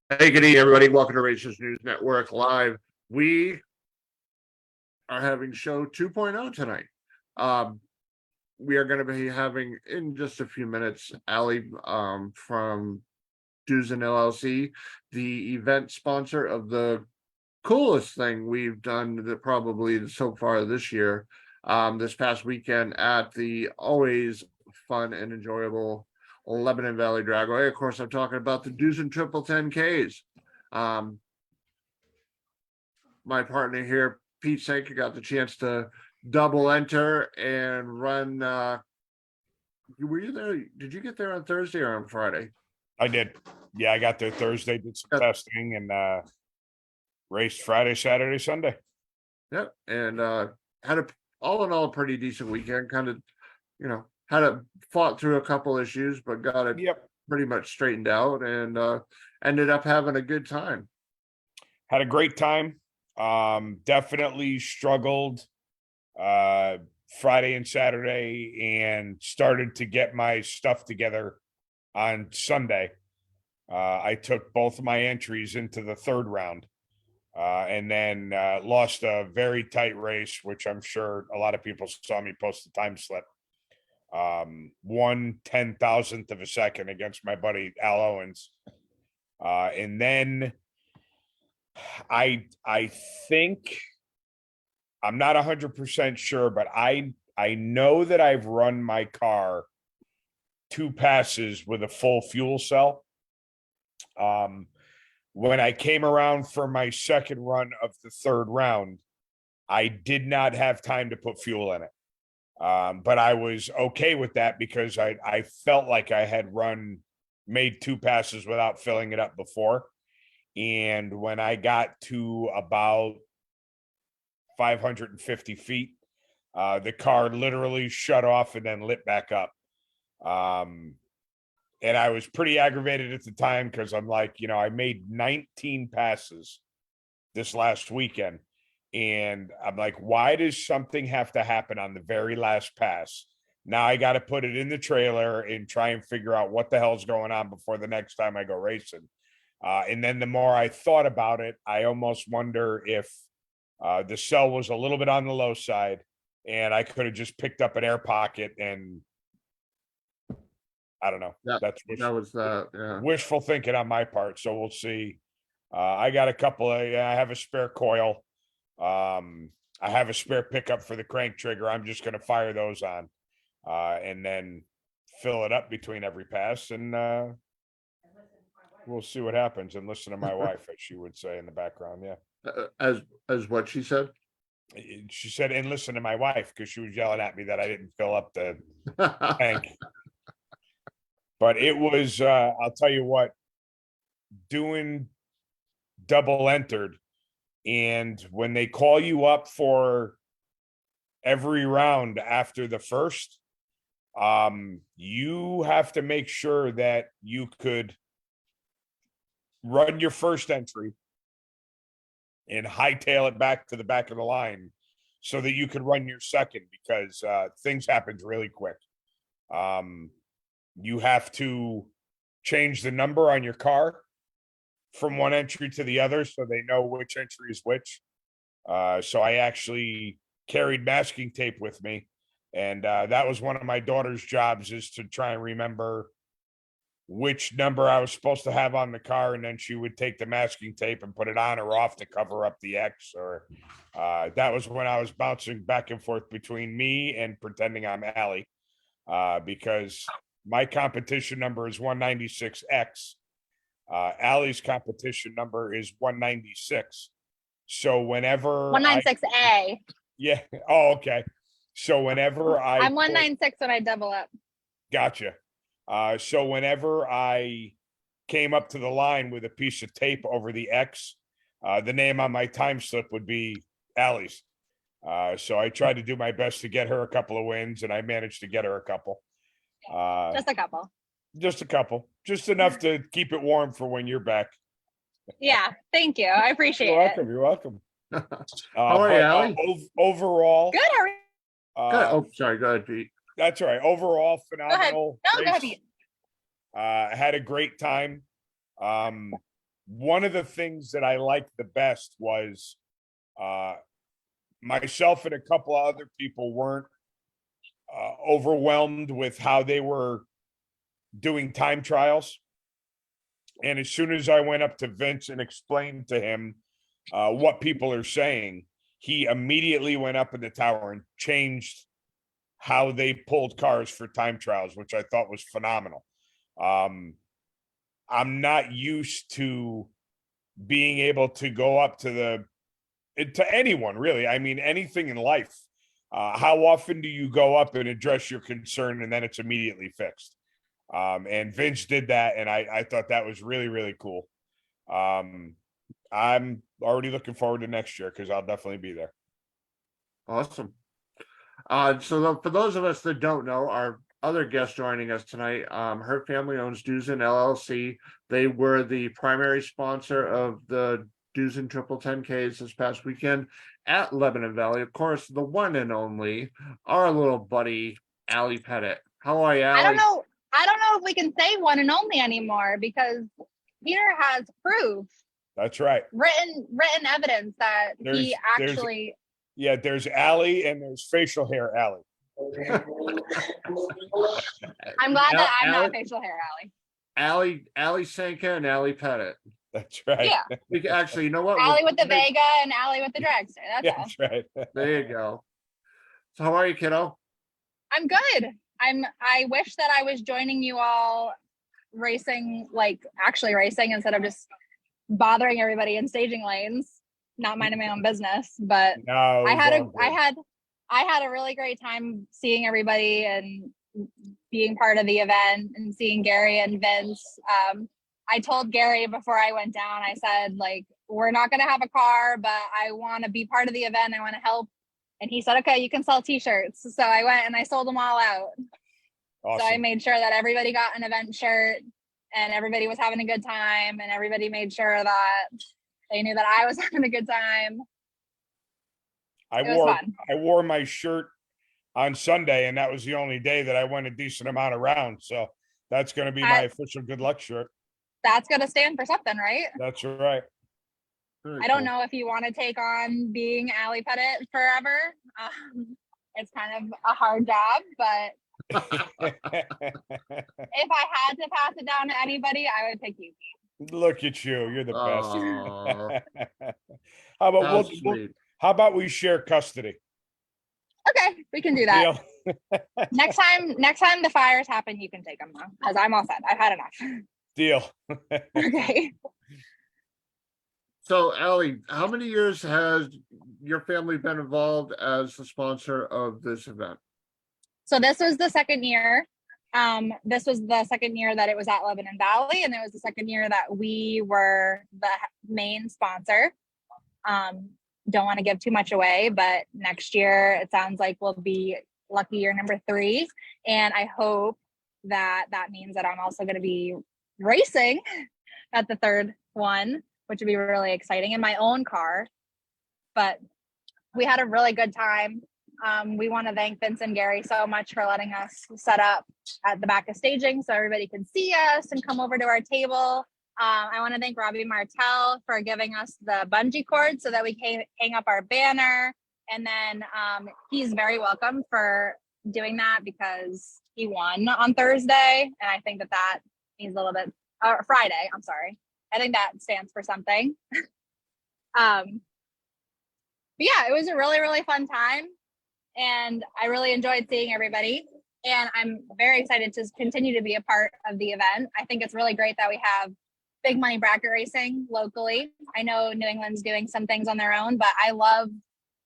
Hey, good evening, everybody. Welcome to Racers News Network Live. We are having show 2.0 tonight. Um, we are going to be having in just a few minutes Ali from Dewzen LLC, the event sponsor of the coolest thing we've done that probably so far this year. This past weekend at the always fun and enjoyable Lebanon Valley Dragway. Of course, I'm talking about the Dewzen Triple 10Ks. Um, my partner here, Pete Sanka, got the chance to double enter and run. Were you there? Did you get there on Thursday or on Friday? I did. Yeah, I got there Thursday, did some testing, and raced Friday, Saturday, Sunday. Yep, and had a all in all a pretty decent weekend. Kind of, had a fought through a couple issues, but got it Yep. pretty much straightened out, and ended up having a good time. Had a great time. Definitely struggled Friday and Saturday, and started to get my stuff together on Sunday. I took both of my entries into the third round, and then lost a very tight race, which I'm sure a lot of people saw me post the time slip. 1/10,000th of a second against my buddy Al Owens. And then I think, I'm not 100% sure, but I know that I've run my car 2 passes with a full fuel cell. When I came around for my second run of the third round, I did not have time to put fuel in it. But I was okay with that because I felt like I had made 2 passes without filling it up before. And when I got to about 550 feet, the car literally shut off and then lit back up. And I was pretty aggravated at the time because I'm like, I made 19 passes this last weekend. And I'm like, why does something have to happen on the very last pass? Now I got to put it in the trailer and try and figure out what the hell's going on before the next time I go racing. And then the more I thought about it, I almost wonder if the cell was a little bit on the low side and I could have just picked up an air pocket, and I don't know. That was yeah. Wishful thinking on my part. So we'll see. I got a couple of, I have a spare coil. I have a spare pickup for the crank trigger. I'm just going to fire those on, and then fill it up between every pass, and we'll see what happens. And listen to my wife, as she would say in the background. Yeah. As what she said. She said, and listen to my wife, because she was yelling at me that I didn't fill up the tank. But it was, I'll tell you what, doing double entered. And when they call you up for every round after the first, you have to make sure that you could run your first entry and hightail it back to the back of the line so that you could run your second, because things happen really quick. You have to change the number on your car from one entry to the other so they know which entry is which. So I actually carried masking tape with me, and that was one of my daughter's jobs, is to try and remember which number I was supposed to have on the car, and then she would take the masking tape and put it on or off to cover up the X. Or that was when I was bouncing back and forth between me and pretending I'm Allie, because my competition number is 196X. Allie's competition number is 196. So whenever 196A. Yeah. Oh, okay. So whenever I'm 196 when I double up. Gotcha. So whenever I came up to the line with a piece of tape over the X, the name on my time slip would be Allie's. So I tried to do my best to get her a couple of wins, and I managed to get her a couple. Just a couple. Just a couple. Just enough to keep it warm for when you're back. Yeah. Thank you. I appreciate You're welcome. it. You're welcome. How are you, Allie? Overall. Good. How are you? Oh, sorry. Go ahead, Pete. That's all right. Overall, phenomenal. Go ahead, Pete. Had a great time. one of the things that I liked the best was myself and a couple of other people weren't overwhelmed with how they were doing time trials. And as soon as I went up to Vince and explained to him what people are saying, he immediately went up in the tower and changed how they pulled cars for time trials, which I thought was phenomenal. I'm not used to being able to go up to anyone, really. I mean, anything in life. How often do you go up and address your concern and then it's immediately fixed? And Vince did that, and I thought that was really, really cool. I'm already looking forward to next year because I'll definitely be there. Awesome. For those of us that don't know, our other guest joining us tonight, her family owns Dewzen LLC. They were the primary sponsor of the Dewzen Triple 10Ks this past weekend at Lebanon Valley. Of course, the one and only, our little buddy, Allie Pettit. How are you, Allie? I don't know if we can say one and only anymore because Peter has proof. That's right. Written evidence that he actually. There's Allie and there's facial hair Allie. I'm glad that I'm not facial hair Allie. Allie Sanka and Allie Pettit. That's right. Yeah. We actually, you know what? Allie with the Vega and Allie with the dragster. That's right. There you go. So how are you, kiddo? I'm good. I wish that I was joining you all racing, like actually racing instead of just bothering everybody in staging lanes, not minding my own business. But No, I had a really great time seeing everybody and being part of the event and seeing Gary and Vince. I told Gary before I went down, I said, like, we're not going to have a car, but I want to be part of the event. I want to help. And he said, okay, you can sell t-shirts. So I went and I sold them all out. Awesome. So I made sure that everybody got an event shirt and everybody was having a good time. And everybody made sure that they knew that I was having a good time. I wore my shirt on Sunday, and that was the only day that I went a decent amount of rounds. So that's going to be my official good luck shirt. That's going to stand for something, right? That's right. I don't know if you want to take on being Allie Pettit forever. It's kind of a hard job, but if I had to pass it down to anybody, I would pick you. Look at you. You're the best. How about we share custody? Okay, we can do that. next time the fires happen, you can take them though, because I'm all set. I've had enough. Deal. Okay. So, Allie, how many years has your family been involved as the sponsor of this event? So this was the second year. This was the second year that it was at Lebanon Valley, and it was the second year that we were the main sponsor. Don't want to give too much away, but next year it sounds like we'll be lucky year number 3. And I hope that means that I'm also going to be racing at the third one, which would be really exciting in my own car. But we had a really good time. We want to thank Vince and Gary so much for letting us set up at the back of staging so everybody can see us and come over to our table. I want to thank Robbie Martell for giving us the bungee cord so that we can hang up our banner. And then he's very welcome for doing that because he won on Thursday. And I think that means a little bit, Friday, I'm sorry. I think that stands for something. But yeah, it was a really, really fun time. And I really enjoyed seeing everybody. And I'm very excited to continue to be a part of the event. I think it's really great that we have big money bracket racing locally. I know New England's doing some things on their own, but I love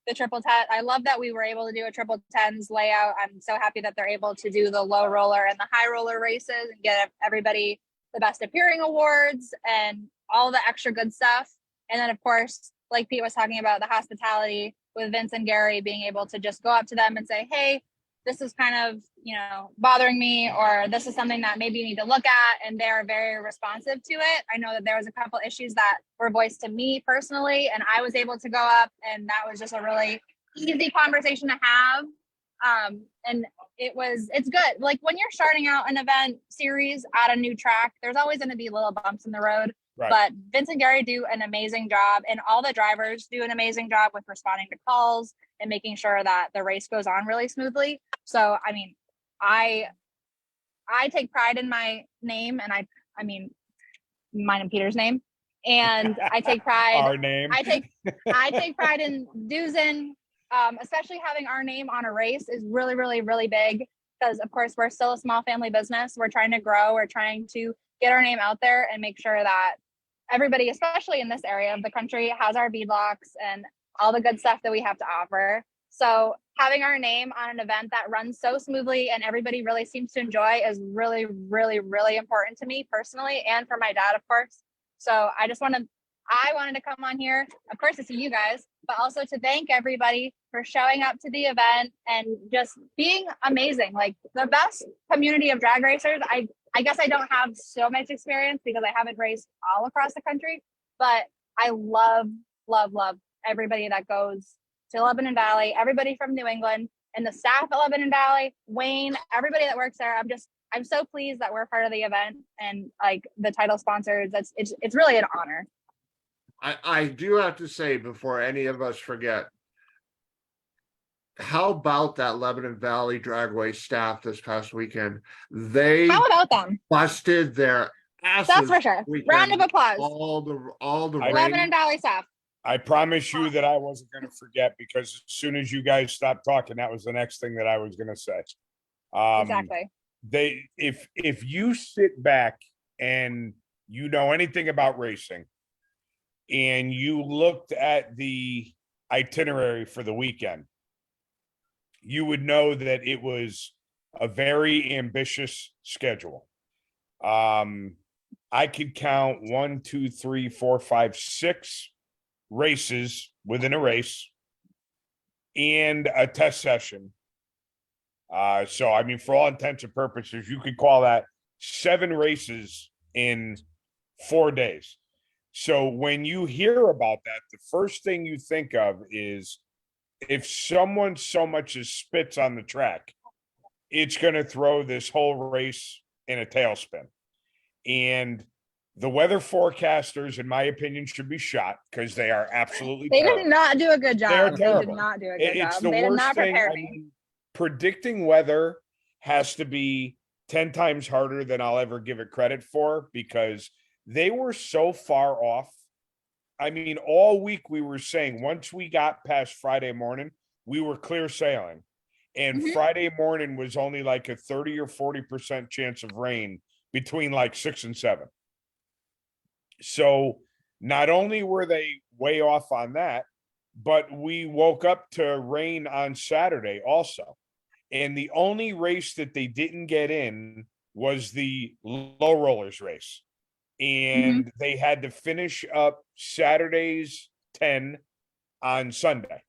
the triple 10. I love that we were able to do a triple 10s layout. I'm so happy that they're able to do the low roller and the high roller races and get everybody the best appearing awards and all the extra good stuff. And then of course, like Pete was talking about, the hospitality with Vince and Gary being able to just go up to them and say, hey, this is kind of, bothering me, or this is something that maybe you need to look at. And they're very responsive to it. I know that there was a couple issues that were voiced to me personally, and I was able to go up, and that was just a really easy conversation to have. And it's good. Like when you're starting out an event series at a new track, there's always going to be little bumps in the road. Right. But Vince and Gary do an amazing job, and all the drivers do an amazing job with responding to calls and making sure that the race goes on really smoothly. So, I mean, I take pride in my name, and I mean, mine and Peter's name, and I take pride. Our name. I take pride in Dewzen, especially having our name on a race is really, really, really big, because of course we're still a small family business. We're trying to grow. We're trying to get our name out there and make sure that everybody, especially in this area of the country, has our beadlocks and all the good stuff that we have to offer. So having our name on an event that runs so smoothly and everybody really seems to enjoy is really, really, really important to me personally, and for my dad, of course. So I wanted to come on here, of course, to see you guys, but also to thank everybody for showing up to the event and just being amazing. Like, the best community of drag racers. I guess I don't have so much experience because I haven't raced all across the country, but I love, love, love everybody that goes to Lebanon Valley, everybody from New England, and the staff at Lebanon Valley, Wayne, everybody that works there. I'm so pleased that we're part of the event, and like the title sponsors. It's really an honor. I do have to say, before any of us forget, how about that Lebanon Valley Dragway staff this past weekend? They How about them? busted their asses. That's for sure. weekend. Round of applause. All the Lebanon rain. Valley staff. I promise you that I wasn't going to forget, because as soon as you guys stopped talking, that was the next thing that I was going to say. Exactly. If you sit back and you know anything about racing, and you looked at the itinerary for the weekend, you would know that it was a very ambitious schedule. I could count 1, 2, 3, 4, 5, 6 races within a race and a test session. So I mean, for all intents and purposes, you could call that 7 races in 4 days. So when you hear about that, the first thing you think of is, if someone so much as spits on the track, it's going to throw this whole race in a tailspin. And the weather forecasters, in my opinion, should be shot, because they are absolutely They terrible. did not do a good job. They're They terrible. did not do a good It's job. the They did worst not thing. prepare I me. mean, predicting weather has to be 10 times harder than I'll ever give it credit for, because they were so far off. I mean, all week we were saying, once we got past Friday morning, we were clear sailing. And Friday morning was only like a 30 or 40% chance of rain between like 6 and 7. So not only were they way off on that, but we woke up to rain on Saturday also. And the only race that they didn't get in was the low rollers race. And they had to finish up Saturday's 10 on Sunday.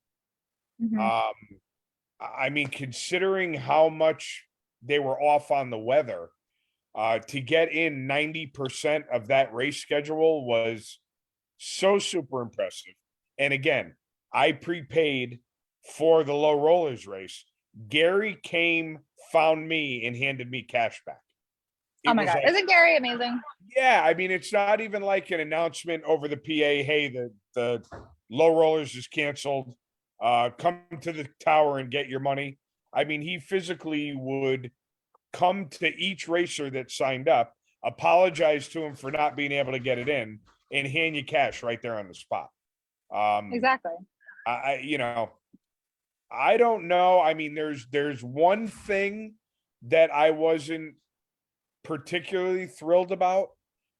I mean, considering how much they were off on the weather, to get in 90% of that race schedule was so super impressive. And again, I prepaid for the low rollers race. Gary came, found me, and handed me cash back. Oh my God. Isn't Gary amazing? Yeah, I mean, it's not even like an announcement over the PA, hey, the low rollers is canceled. Come to the tower and get your money. I mean, he physically would come to each racer that signed up, apologize to him for not being able to get it in, and hand you cash right there on the spot. Exactly. I don't know. I mean, there's one thing that I wasn't particularly thrilled about.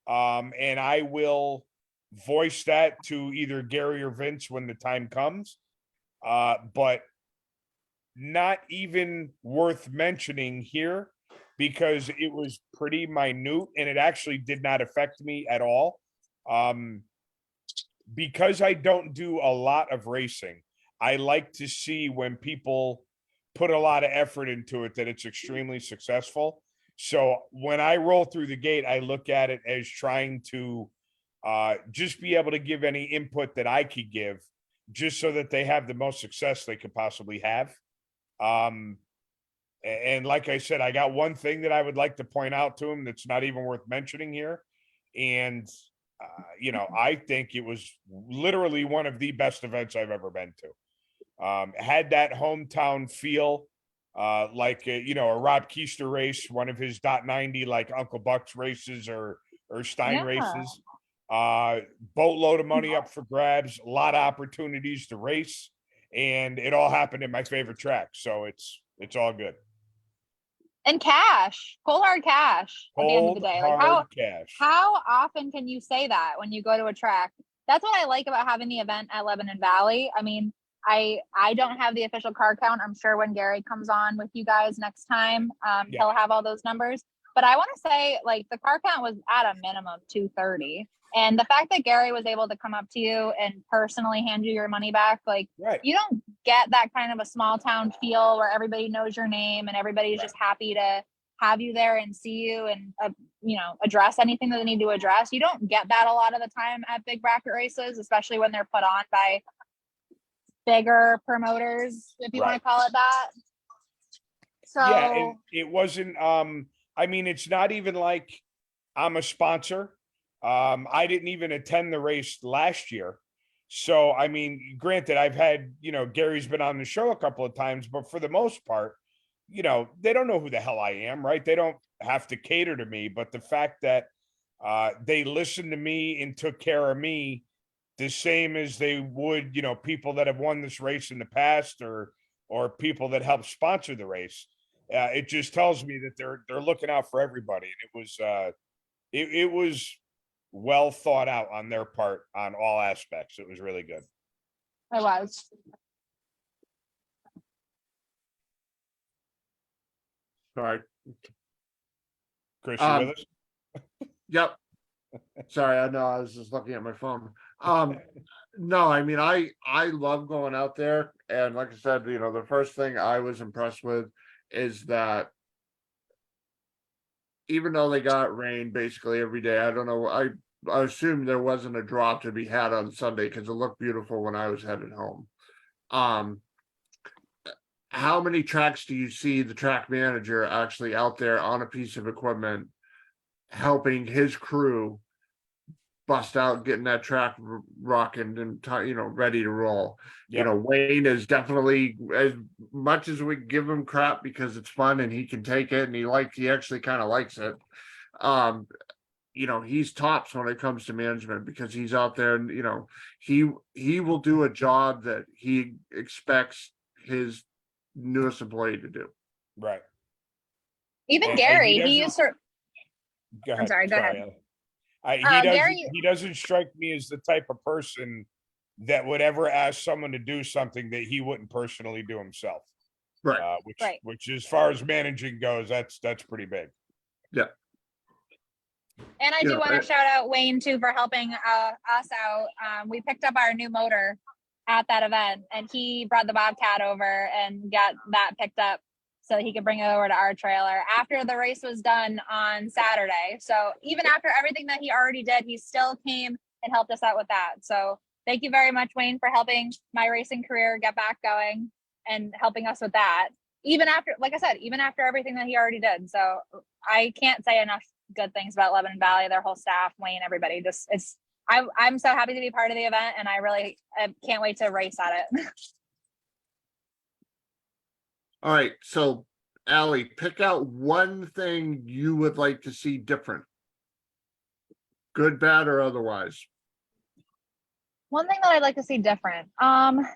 And I will voice that to either Gary or Vince when the time comes. But not even worth mentioning here, because it was pretty minute and it actually did not affect me at all. Because I don't do a lot of racing, I like to see when people put a lot of effort into it that it's extremely successful. So when I roll through the gate, I look at it as trying to just be able to give any input that I could give, just so that they have the most success they could possibly have. And like I said, I got one thing that I would like to point out to them that's not even worth mentioning here. And I think it was literally one of the best events I've ever been to. Had that hometown feel, like a Rob Keister race, one of his .90 like Uncle Buck's races or Stein Yeah. races. Boatload of money up for grabs, a lot of opportunities to race, and it all happened in my favorite track. So it's all good. And cash, cold hard cash at the end of the Cold day. Like hard cash. how often can you say that when you go to a track? That's what I like about having the event at Lebanon Valley. I mean, I don't have the official car count. I'm sure when Gary comes on with you guys next time, Yeah. he'll have all those numbers. But I want to say, like, the car count was at a minimum 230. And the fact that Gary was able to come up to you and personally hand you your money back, like, Right. you don't get that kind of a small town feel where everybody knows your name and everybody's just happy to have you there and see you and address anything that they need to address. You don't get that a lot of the time at big bracket races, especially when they're put on by bigger promoters, if you want to call it that. So Yeah, and it wasn't it's not even like I'm a sponsor. I didn't even attend the race last year. So, I mean, granted, I've had, Gary's been on the show a couple of times, but for the most part, they don't know who the hell I am, right? They don't have to cater to me. But the fact that they listened to me and took care of me the same as they would, people that have won this race in the past or people that help sponsor the race. It just tells me that they're looking out for everybody. And it was well thought out on their part on all aspects. It was really good. it was. Sorry. Chris, you with us? Yep. Sorry, I know, I was just looking at my phone. No, I mean, I love going out there, and like I said, the first thing I was impressed with is that even though they got rain basically every day, I don't know, I assume there wasn't a drop to be had on Sunday because it looked beautiful when I was headed home. How many tracks do you see the track manager actually out there on a piece of equipment helping his crew bust out, getting that track rocking and ready to roll? Yep. Wayne is definitely, as much as we give him crap because it's fun and he can take it and he actually kind of likes it. He's tops when it comes to management because he's out there and he will do a job that he expects his newest employee to do. Right. Even And Gary, he used to. Go ahead. I'm sorry, go ahead. He doesn't strike me as the type of person that would ever ask someone to do something that he wouldn't personally do himself. Right. Which as far as managing goes, that's pretty big. Yeah. And I do want to shout out Wayne too for helping us out. We picked up our new motor at that event, and he brought the Bobcat over and got that picked up so he could bring it over to our trailer after the race was done on Saturday. So even after everything that he already did, he still came and helped us out with that. So thank you very much, Wayne, for helping my racing career get back going and helping us with that. Even after, like I said, even after everything that he already did. So I can't say enough good things about Lebanon Valley, their whole staff, Wayne, everybody. I'm so happy to be part of the event, and I can't wait to race at it. All right, so Allie, pick out one thing you would like to see different, good, bad, or otherwise. One thing that I'd like to see different. Honestly,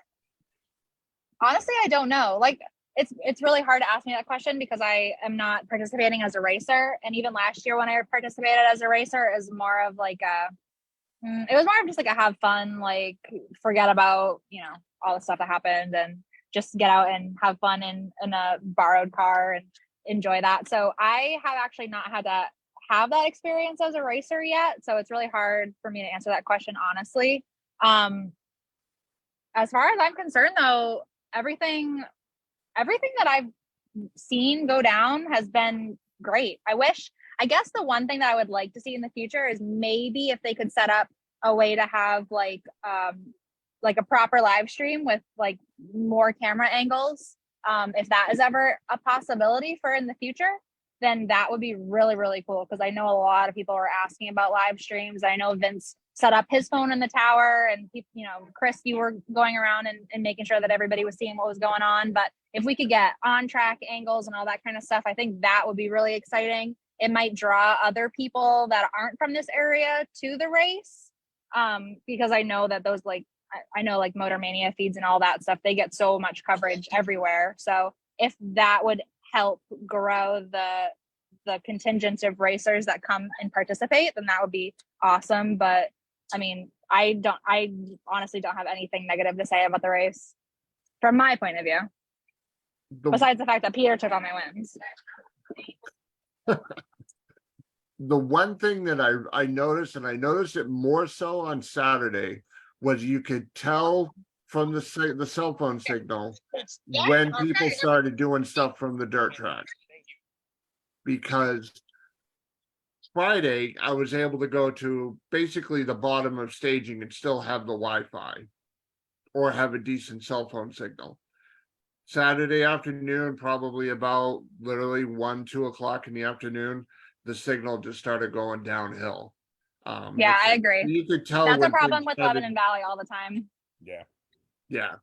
I don't know. Like, it's really hard to ask me that question because I am not participating as a racer. And even last year when I participated as a racer, it was more of like it was more of just like a have fun, like forget about, all the stuff that happened and just get out and have fun in a borrowed car and enjoy that. So I have actually not had to have that experience as a racer yet. So it's really hard for me to answer that question, honestly. As far as I'm concerned though, everything that I've seen go down has been great. I guess the one thing that I would like to see in the future is maybe if they could set up a way to have like a proper live stream with like more camera angles. If that is ever a possibility for in the future, then that would be really, really cool. Cause I know a lot of people are asking about live streams. I know Vince set up his phone in the tower, and Chris, you were going around and making sure that everybody was seeing what was going on. But if we could get on track angles and all that kind of stuff, I think that would be really exciting. It might draw other people that aren't from this area to the race. Because I know that those I know like Motor Mania feeds and all that stuff, they get so much coverage everywhere. So if that would help grow the contingent of racers that come and participate, then that would be awesome. But I mean, I honestly don't have anything negative to say about the race from my point of view, besides the fact that Peter took all my wins. The one thing that I noticed, and I noticed it more so on Saturday, was you could tell from the cell phone signal when people started doing stuff from the dirt track. Because Friday, I was able to go to basically the bottom of staging and still have the Wi-Fi or have a decent cell phone signal. Saturday afternoon, probably about literally 1-2 o'clock in the afternoon, the signal just started going downhill. Yeah, I agree. You could tell that's a when problem with things started- Lebanon Valley all the time. Yeah.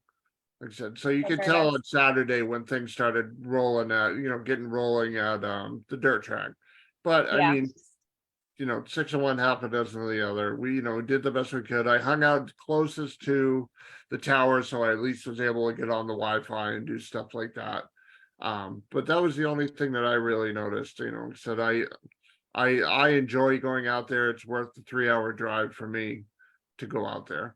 Like I said, so you For could sure tell does. on Saturday when things started rolling at, getting rolling at the dirt track. But I Yeah. mean, 6 of one, half a dozen of the other. We, did the best we could. I hung out closest to the tower, so I at least was able to get on the Wi-Fi and do stuff like that. But that was the only thing that I really noticed. Said I enjoy going out there. It's worth the 3-hour drive for me to go out there.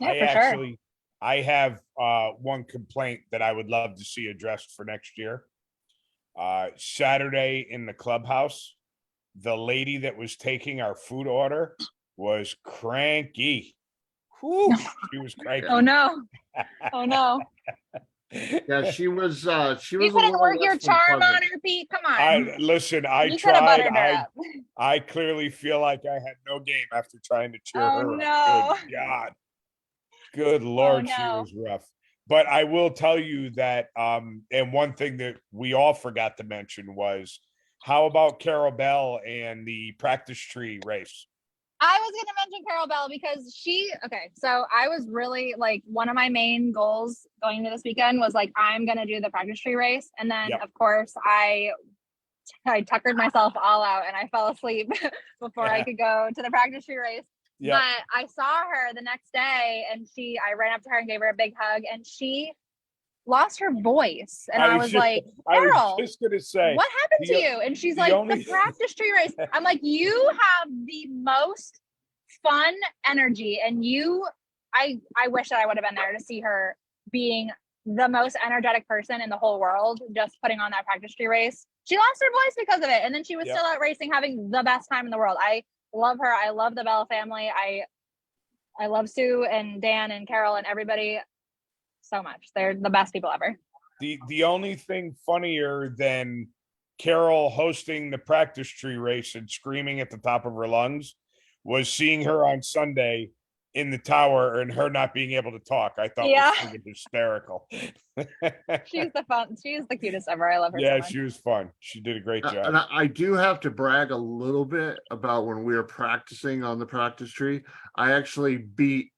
Yeah, for sure. I have one complaint that I would love to see addressed for next year. Saturday in the clubhouse, the lady that was taking our food order was cranky. Whew, she was cranky. Oh no. Oh no. Yeah, she was You a couldn't little work your less than charm on pleasant. her, Pete. Come on. I you could have tried. buttered her up. I clearly feel like I had no game after trying to cheer Oh, her no. up. Good God. Good Lord, she no. was rough. But I will tell you that, and one thing that we all forgot to mention was, how about Carol Bell and the practice tree race? I was going to mention Carol Bell because so I was really one of my main goals going into this weekend was I'm going to do the practice tree race. And then Yep. of course I tuckered myself all out and I fell asleep before I could go to the practice tree race. Yep. But I saw her the next day and I ran up to her and gave her a big hug and she lost her voice. And I was like, Carol, I was just going to say, what happened to you? And she's like, the practice tree race. I'm like, you have the most fun energy. And I wish that I would have been there to see her being the most energetic person in the whole world, just putting on that practice tree race. She lost her voice because of it. And then she was still out racing, having the best time in the world. I love her. I love the Bell family. I love Sue and Dan and Carol and everybody so much. They're the best people ever. The only thing funnier than Carol hosting the practice tree race and screaming at the top of her lungs was seeing her on Sunday in the tower and her not being able to talk. I thought was freaking hysterical. She's the cutest ever. I love her. Yeah, so much. she was fun. She did a great job. And I do have to brag a little bit about when we were practicing on the practice tree. I actually beat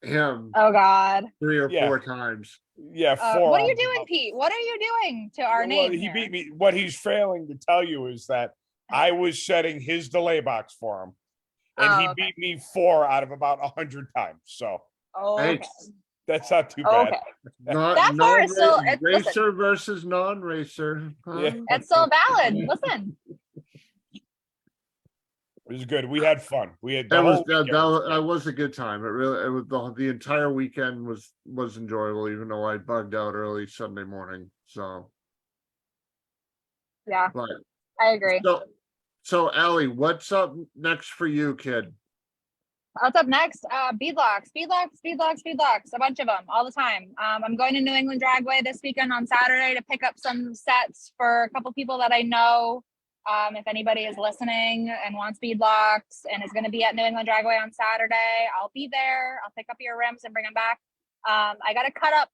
him. Oh God. 3 or 4 times. Yeah, 4. What are you doing, Pete? What are you doing to our name? He beat me. What he's failing to tell you is that I was setting his delay box for him, and he beat me 4 out of about 100 times. So that's not too bad. Okay. That 4 is still racer versus non-racer. Yeah. It's still valid. Listen. It was good. We had fun. We had That was a good time. It was the entire weekend was enjoyable, even though I bugged out early Sunday morning. So yeah, but, I agree. So Allie, what's up next for you, kid? What's up next? Beadlocks, a bunch of them all the time. I'm going to New England Dragway this weekend on Saturday to pick up some sets for a couple people that I know. If anybody is listening and wants beadlocks and is going to be at New England Dragway on Saturday, I'll be there. I'll pick up your rims and bring them back. I got to cut up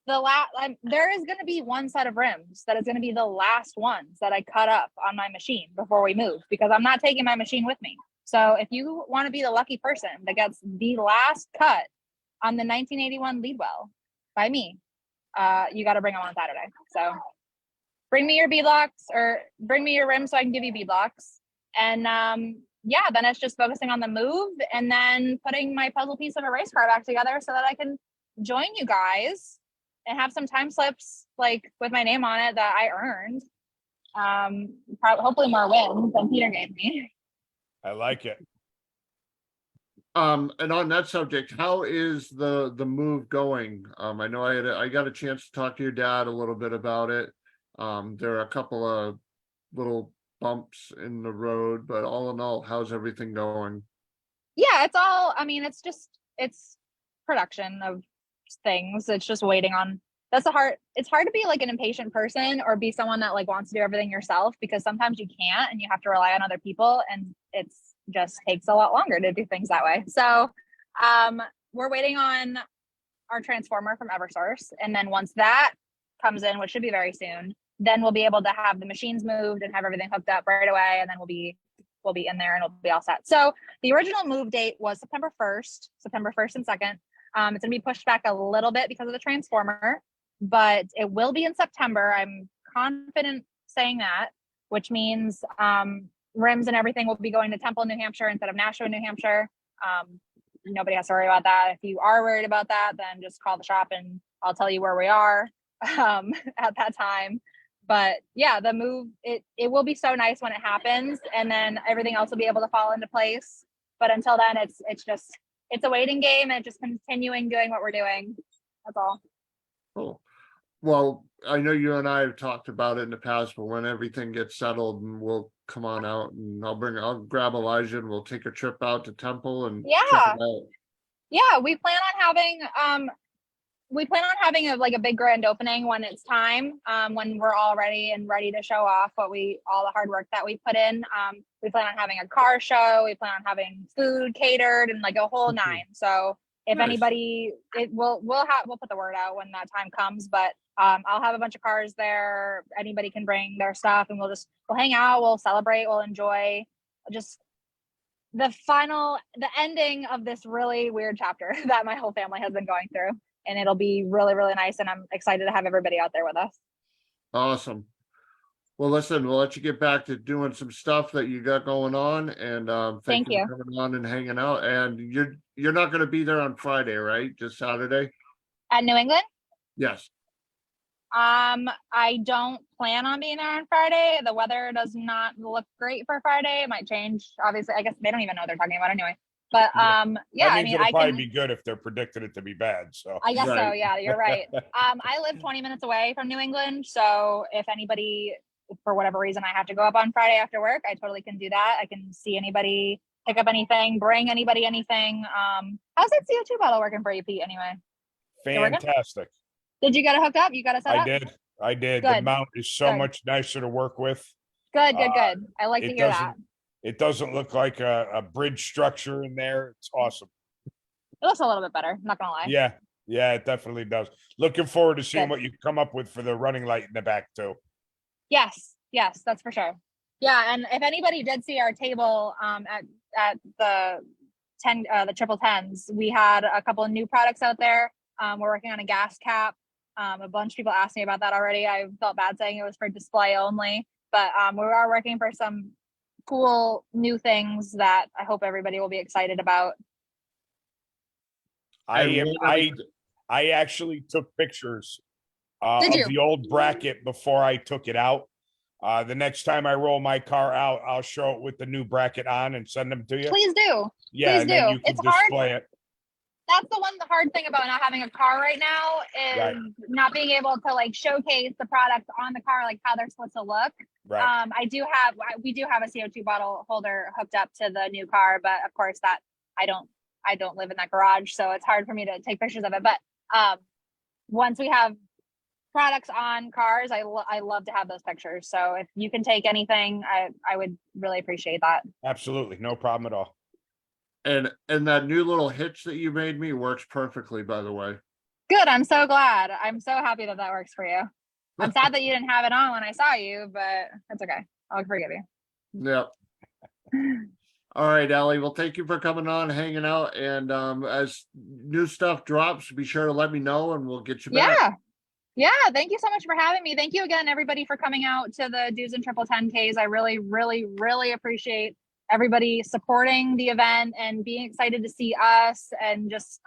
there is going to be one set of rims that is going to be the last ones that I cut up on my machine before we move, because I'm not taking my machine with me. So if you want to be the lucky person that gets the last cut on the 1981 Leadwell by me, you got to bring them on Saturday. So bring me your beadlocks, or bring me your rims so I can give you beadlocks. And yeah, then it's just focusing on the move and then putting my puzzle piece of a race car back together so that I can join you guys and have some time slips like with my name on it that I earned. Hopefully more wins than Peter gave me. I like it. And on that subject, how is the move going? I know I got a chance to talk to your dad a little bit about it. There are a couple of little bumps in the road, but all in all, how's everything going? Yeah, it's production of things. It's just waiting on, it's hard to be like an impatient person or be someone that like wants to do everything yourself, because sometimes you can't and you have to rely on other people, and it's just takes a lot longer to do things that way. So we're waiting on our transformer from Eversource, and then once that comes in, which should be very soon, then we'll be able to have the machines moved and have everything hooked up right away, and then we'll be in there and we'll be all set. So the original move date was September 1st and 2nd. It's gonna be pushed back a little bit because of the transformer, but it will be in September. I'm confident saying that, which means rims and everything will be going to Temple, New Hampshire instead of Nashua, New Hampshire. Nobody has to worry about that. If you are worried about that, then just call the shop and I'll tell you where we are at that time. But yeah, the move, it will be so nice when it happens, and then everything else will be able to fall into place. But until then, it's a waiting game and just continuing doing what we're doing. That's all. Cool. Well, I know you and I have talked about it in the past, but when everything gets settled, and we'll come on out, and I'll grab Elijah and we'll take a trip out to Temple and check Yeah. it out. Yeah, we plan on having a big grand opening when it's time, when we're all ready to show off all the hard work that we put in. We plan on having a car show. We plan on having food catered and like a whole nine. So if Nice. anybody, we'll put the word out when that time comes, but I'll have a bunch of cars there. Anybody can bring their stuff, and we'll hang out, we'll celebrate, we'll enjoy just the ending of this really weird chapter that my whole family has been going through. And it'll be really, really nice. And I'm excited to have everybody out there with us. Awesome. Well, listen, we'll let you get back to doing some stuff that you got going on, and thank you for coming on and hanging out. And you're not going to be there on Friday, right? Just Saturday? At New England? Yes. I don't plan on being there on Friday. The weather does not look great for Friday. It might change. Obviously, I guess they don't even know what they're talking about anyway. But yeah, I mean, it'll probably be good if they're predicting it to be bad. So I guess so. Yeah, you're right. I live 20 minutes away from New England, so if anybody, for whatever reason, I have to go up on Friday after work, I totally can do that. I can see anybody, pick up anything, bring anybody anything. How's that CO2 bottle working for you, Pete? Anyway, fantastic. Did you get it hooked up? You got it set up? I did. Good. The mount is so much nicer to work with. Good. I like to hear that. It doesn't look like a bridge structure in there. It's awesome. It looks a little bit better, I'm not gonna lie. Yeah, it definitely does. Looking forward to seeing what you come up with for the running light in the back too. Yes, that's for sure. Yeah, and if anybody did see our table at the triple 10s, we had a couple of new products out there. We're working on a gas cap. A bunch of people asked me about that already. I felt bad saying it was for display only, but we are working for some cool new things that I hope everybody will be excited about. I actually took pictures of the old bracket before I took it out. The next time I roll my car out, I'll show it with the new bracket on and send them to you. Please do. Yeah, Please and do. then you can display it. That's the hard thing about not having a car right now is not being able to like showcase the product on the car, like how they're supposed to look. Right. We do have a CO2 bottle holder hooked up to the new car, but of course that I don't live in that garage, so it's hard for me to take pictures of it. But once we have products on cars, I love to have those pictures. So if you can take anything, I would really appreciate that. Absolutely, no problem at all. And that new little hitch that you made me works perfectly, by the way. Good. I'm so glad. I'm so happy that that works for you. I'm sad that you didn't have it on when I saw you, but that's okay. I'll forgive you. Yep. All right, Ellie. Well, thank you for coming on, hanging out, and as new stuff drops, be sure to let me know, and we'll get you back. Yeah. Yeah. Thank you so much for having me. Thank you again, everybody, for coming out to the Dewzen Triple 10Ks. I really, really, really appreciate everybody supporting the event and being excited to see us, and just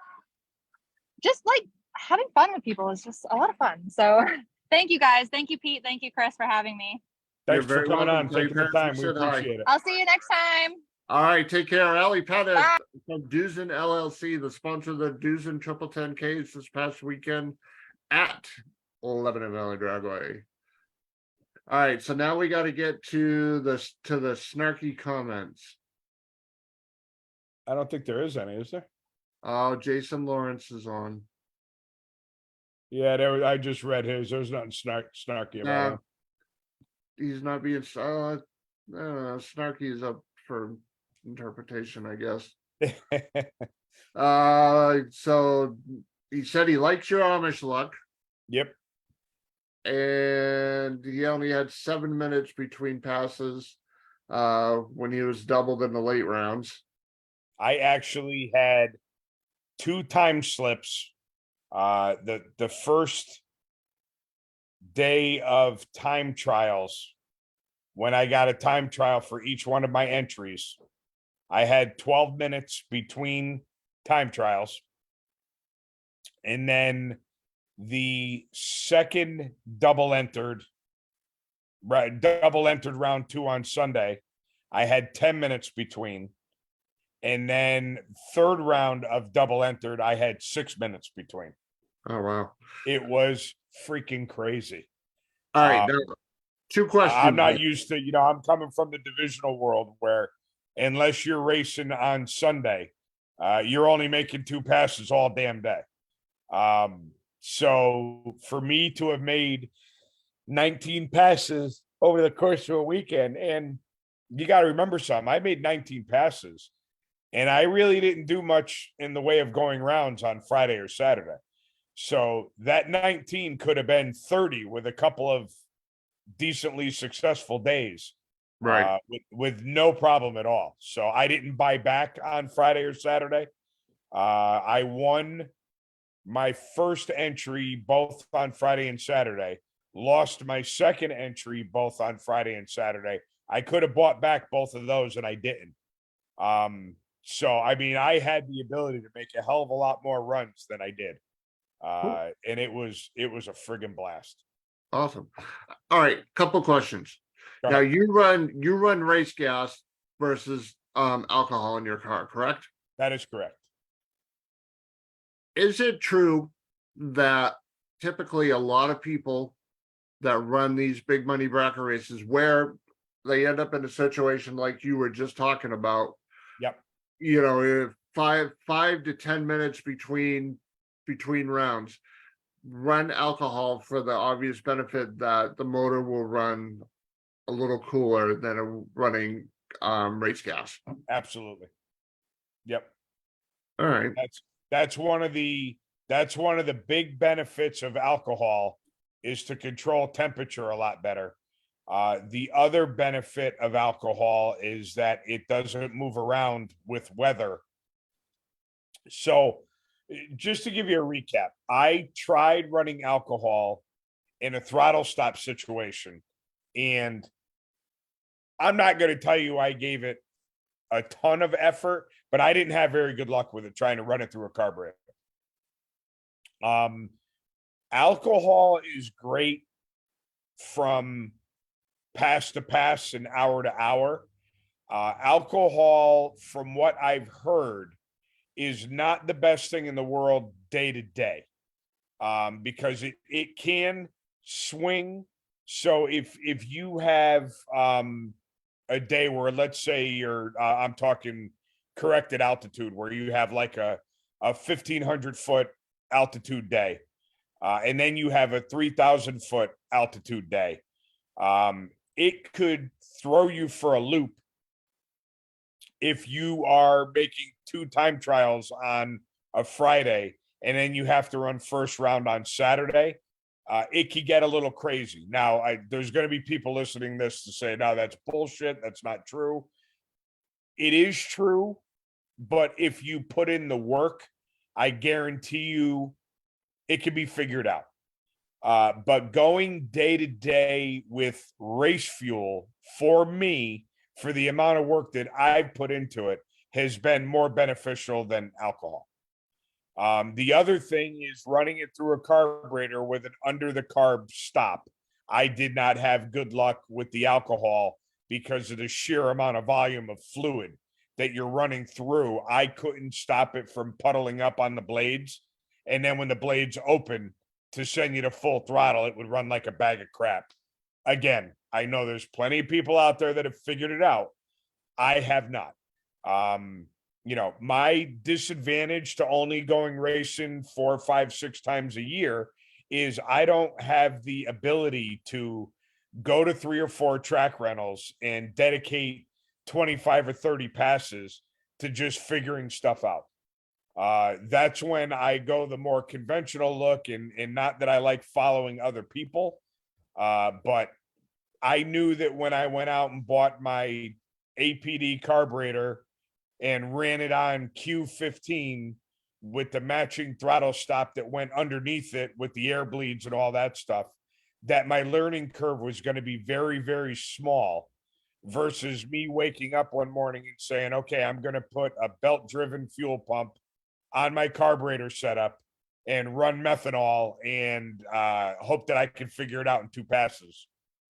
like having fun with people is just a lot of fun. So thank you guys. Thank you, Pete. Thank you, Chris, for having me. You're Thanks for very coming welcome. on, Tell your taking the parents we time. We said hi. appreciate it. I'll see you next time. All right, take care. Ellie Pettis Bye. from Dewzen LLC, the sponsor of the Dewzen Triple 10Ks this past weekend at Lebanon Valley Dragway. All right, so now we got to get to the snarky comments. I don't think there is any, is there? Oh, Jason Lawrence is on. Yeah, I just read his. There's nothing snarky about him. He's not being I don't know, snarky is up for interpretation, I guess. So he said he likes your Amish luck, Yep. and he only had 7 minutes between passes when he was doubled in the late rounds. I actually had 2 time slips. The first day of time trials, when I got a time trial for each one of my entries, I had 12 minutes between time trials. And then the second double entered round 2 on Sunday, I had 10 minutes between. And then third round of double entered, I had 6 minutes between. Oh, wow. It was freaking crazy. All right, now, 2 questions. I'm not used to, I'm coming from the divisional world where unless you're racing on Sunday, you're only making 2 passes all damn day. So for me to have made 19 passes over the course of a weekend, and you got to remember something, I made 19 passes and I really didn't do much in the way of going rounds on Friday or Saturday. So that 19 could have been 30 with a couple of decently successful days, Right. with no problem at all. So I didn't buy back on Friday or Saturday. I won my first entry both on Friday and Saturday, lost my second entry both on Friday and Saturday. I could have bought back both of those and I didn't. So I mean, I had the ability to make a hell of a lot more runs than I did. And it was a friggin' blast. Awesome. All right, couple questions. Go Now ahead. you run race gas versus alcohol in your car, correct? That is correct. Is it true that typically a lot of people that run these big money bracket races where they end up in a situation like you were just talking about? Yep. If 5 to 10 minutes between rounds, run alcohol for the obvious benefit that the motor will run a little cooler than running race gas. Absolutely. Yep. All right. That's one of the big benefits of alcohol, is to control temperature a lot better. The other benefit of alcohol is that it doesn't move around with weather. So just to give you a recap, I tried running alcohol in a throttle stop situation, and I'm not going to tell you I gave it a ton of effort, but I didn't have very good luck with it trying to run it through a carburetor. Alcohol is great from pass to pass and hour to hour. Alcohol, from what I've heard, is not the best thing in the world day to day, because it can swing. So if you have a day where, let's say you're I'm talking corrected altitude, where you have like a 1,500 foot altitude day, and then you have a 3,000 foot altitude day, it could throw you for a loop if you are making 2 time trials on a Friday and then you have to run first round on Saturday, it could get a little crazy. Now, there's going to be people listening to this to say, no, that's bullshit. That's not true. It is true, but if you put in the work, I guarantee you it can be figured out. But going day to day with race fuel for me, for the amount of work that I've put into it, has been more beneficial than alcohol. The other thing is running it through a carburetor with an under the carb stop. I did not have good luck with the alcohol because of the sheer amount of volume of fluid that you're running through. I couldn't stop it from puddling up on the blades. And then when the blades open to send you to full throttle, it would run like a bag of crap. Again, I know there's plenty of people out there that have figured it out. I have not. My disadvantage to only going racing 4, 5, 6 times a year is I don't have the ability to go to 3 or 4 track rentals and dedicate 25 or 30 passes to just figuring stuff out. That's when I go the more conventional look, and not that I like following other people. But I knew that when I went out and bought my APD carburetor and ran it on Q15 with the matching throttle stop that went underneath it with the air bleeds and all that stuff, that my learning curve was going to be very, very small versus me waking up one morning and saying, okay, I'm going to put a belt driven fuel pump on my carburetor setup and run methanol and hope that I can figure it out in 2 passes.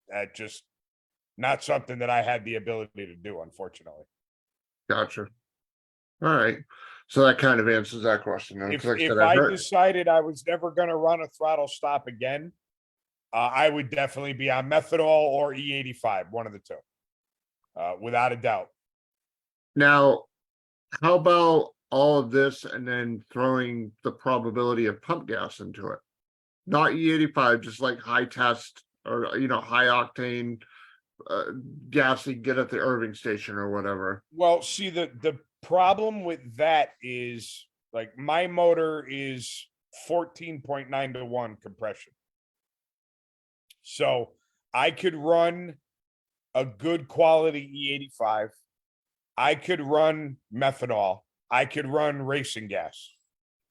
That just not something that I had the ability to do, unfortunately. Gotcha. All right. So that kind of answers that question. And If, like if said, I heard- decided I was never going to run a throttle stop again, I would definitely be on methanol or E85, one of the two, without a doubt. Now, how about all of this and then throwing the probability of pump gas into it? Not E85, just like high test or high octane gas you get at the Irving station or whatever. Well, see, the problem with that is, like, my motor is 14.9 to 1 compression. So I could run a good quality E85. I could run methanol. I could run racing gas.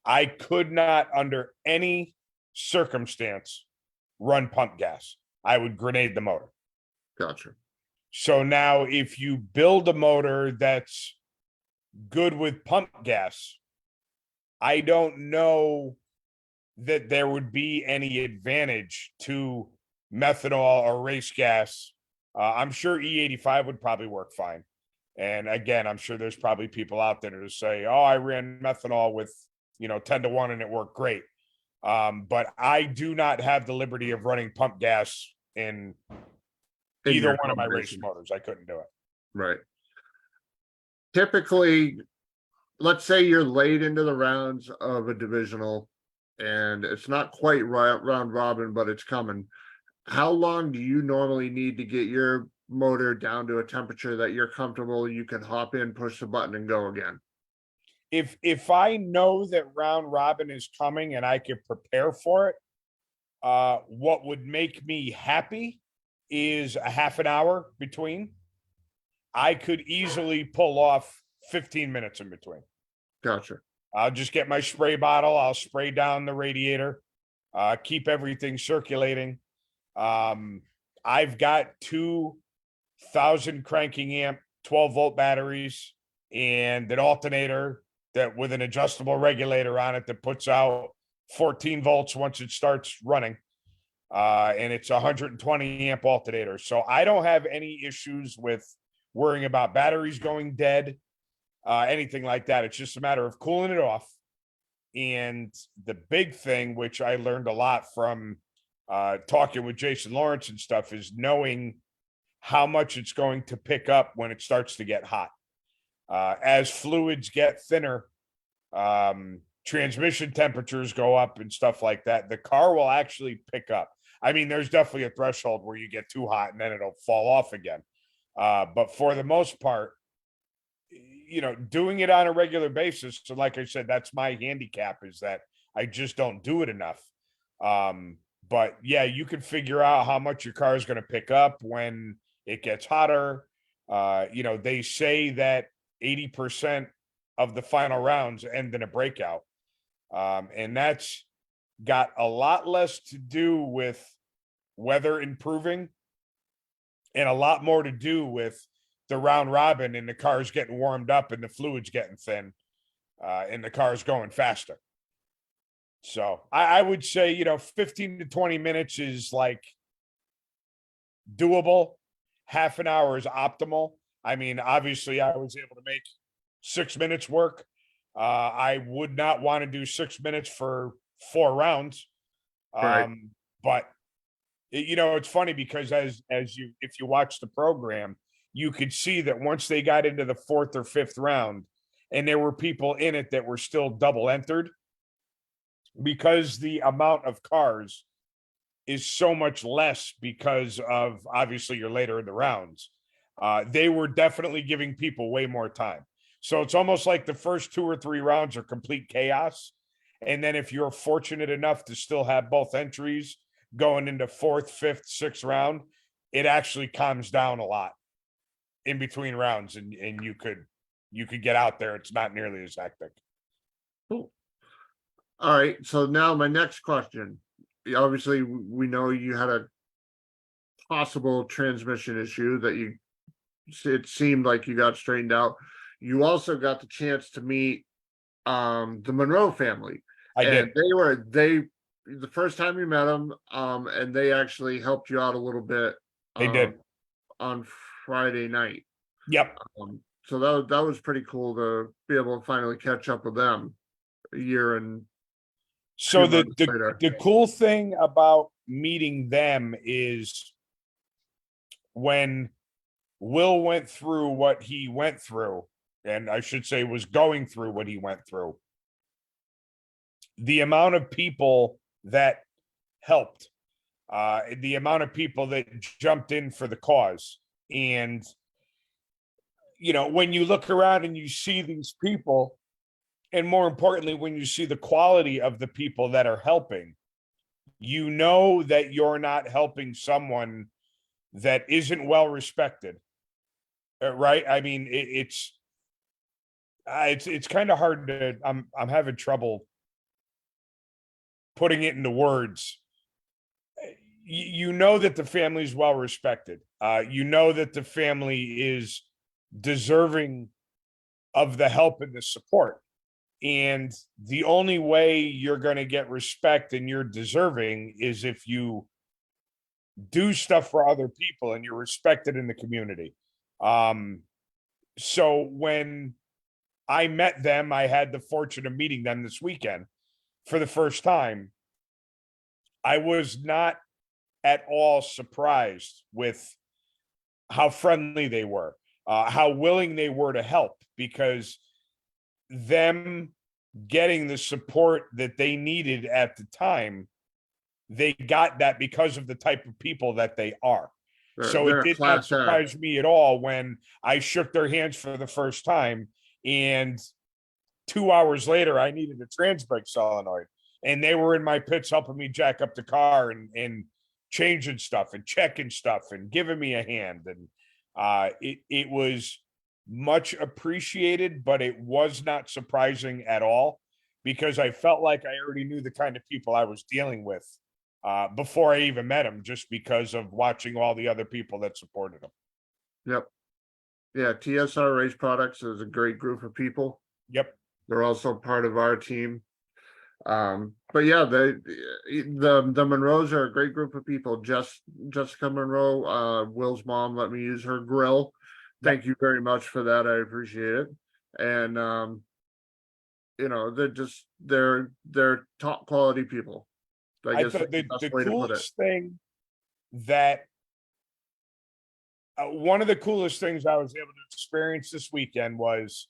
I could not, under any circumstance, run pump gas. I would grenade the motor. Gotcha. So now if you build a motor that's good with pump gas, I don't know that there would be any advantage to methanol or race gas. I'm sure E85 would probably work fine. And again, I'm sure there's probably people out there to say, oh, I ran methanol with, 10 to 1 and it worked great. But I do not have the liberty of running pump gas in either one of my race motors. I couldn't do it. Right. Typically, let's say you're late into the rounds of a divisional and it's not quite round robin, but it's coming. How long do you normally need to get your motor down to a temperature that you're comfortable, you can hop in, push the button and go again? If I know that round robin is coming and I can prepare for it, what would make me happy is a half an hour between. I could easily pull off 15 minutes in between. Gotcha. I'll just get my spray bottle. I'll spray down the radiator, keep everything circulating. I've got 2,000 cranking amp, 12-volt batteries and an alternator that with an adjustable regulator on it that puts out 14 volts once it starts running. And it's a 120 amp alternator. So I don't have any issues with worrying about batteries going dead, anything like that. It's just a matter of cooling it off. And the big thing, which I learned a lot from talking with Jason Lawrence and stuff, is knowing how much it's going to pick up when it starts to get hot. As fluids get thinner, transmission temperatures go up and stuff like that. The car will actually pick up. I mean, there's definitely a threshold where you get too hot and then it'll fall off again. But for the most part, doing it on a regular basis. So like I said, that's my handicap, is that I just don't do it enough. But yeah, you can figure out how much your car is going to pick up when it gets hotter. They say that 80% of the final rounds end in a breakout. And that's got a lot less to do with weather improving and a lot more to do with the round robin and the cars getting warmed up and the fluids getting thin, and the cars going faster. So I would say, 15 to 20 minutes is like doable. Half an hour is optimal. I mean, obviously I was able to make 6 minutes work. I would not want to do 6 minutes for 4 rounds. Right. But it's funny because if you watch the program, you could see that once they got into the 4th or 5th round and there were people in it that were still double entered, because the amount of cars is so much less because of obviously you're later in the rounds. They were definitely giving people way more time. So it's almost like the first 2 or 3 rounds are complete chaos. And then if you're fortunate enough to still have both entries going into 4th, 5th, 6th round, it actually calms down a lot in between rounds, and you could get out there. It's not nearly as hectic. Cool. All right, so now my next question. Obviously, we know you had a possible transmission issue that it seemed like you got straightened out. You also got the chance to meet the Monroe family. I did. They the first time you met them, and they actually helped you out a little bit. They did on Friday night. Yep. So that was pretty cool to be able to finally catch up with them a year and so few months later. the cool thing about meeting them is when Will went through what he went through, and I should say was going through what he went through, the amount of people that helped, the amount of people that jumped in for the cause. And, when you look around and you see these people, and more importantly, when you see the quality of the people that are helping, you know that you're not helping someone that isn't well respected. Right? I mean, it's kind of hard to. I'm having trouble putting it into words. You know that the family is well respected. You know that the family is deserving of the help and the support. And the only way you're going to get respect and you're deserving is if you do stuff for other people and you're respected in the community. So when I met them, I had the fortune of meeting them this weekend for the first time. I was not at all surprised with how friendly they were, how willing they were to help, because them getting the support that they needed at the time, they got that because of the type of people that they are. So it did not surprise me at all when I shook their hands for the first time, and 2 hours later I needed a trans brake solenoid, and they were in my pits helping me jack up the car and changing stuff and checking stuff and giving me a hand. And it was much appreciated, but it was not surprising at all, because I felt like I already knew the kind of people I was dealing with before I even met them, just because of watching all the other people that supported them. Yep. Yeah, TSR Race Products is a great group of people. Yep. They're also part of our team. But yeah, the Monroes are a great group of people. Jessica Monroe, Will's mom, let me use her grill. Thank you very much for that. I appreciate it. And they're top quality people. I guess the coolest thing that one of the coolest things I was able to experience this weekend was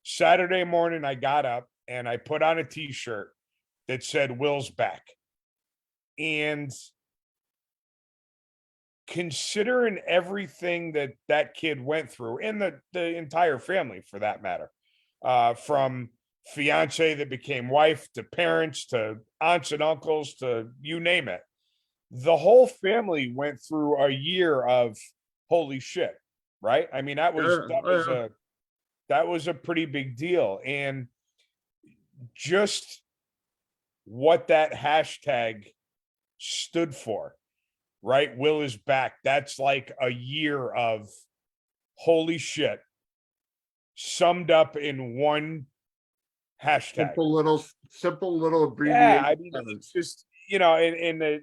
Saturday morning. I got up and I put on a t-shirt that said Will's back. And considering everything that that kid went through, and the entire family for that matter, from fiance that became wife to parents to aunts and uncles to you name it, the whole family went through a year of holy shit, right? I mean, Yeah. that was a pretty big deal. And just what that hashtag stood for, right? Will is back. That's like a year of holy shit summed up in one hashtag. Simple little Yeah, abbreviation. I mean, it's just, and the,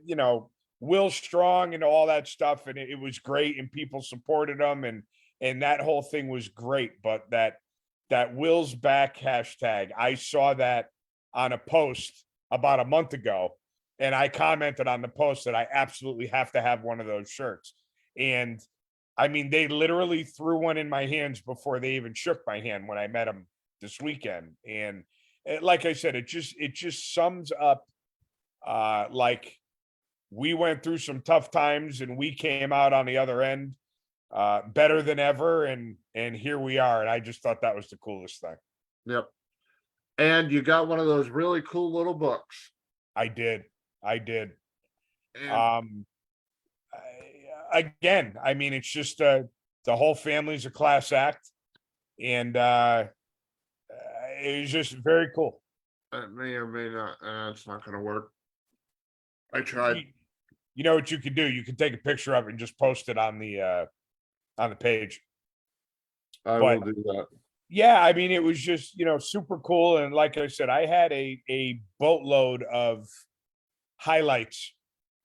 Will Strong and all that stuff, and it was great, and people supported him, and that whole thing was great. But that Will's back hashtag, I saw that on a post about a month ago, and I commented on the post that I absolutely have to have one of those shirts. And I mean, they literally threw one in my hands before they even shook my hand when I met them this weekend. And like I said, it just sums up like we went through some tough times and we came out on the other end better than ever, and here we are. And I just thought that was the coolest thing. Yep. And you got one of those really cool little books. I did. And Again, I mean, it's just the whole family's a class act, and it was just very cool. it may or may not, it's not gonna work. I tried. You know what you could do? You could take a picture of it and just post it on the page. I But will do that. yeah, I mean, it was just, super cool. And like I said, I had a boatload of highlights.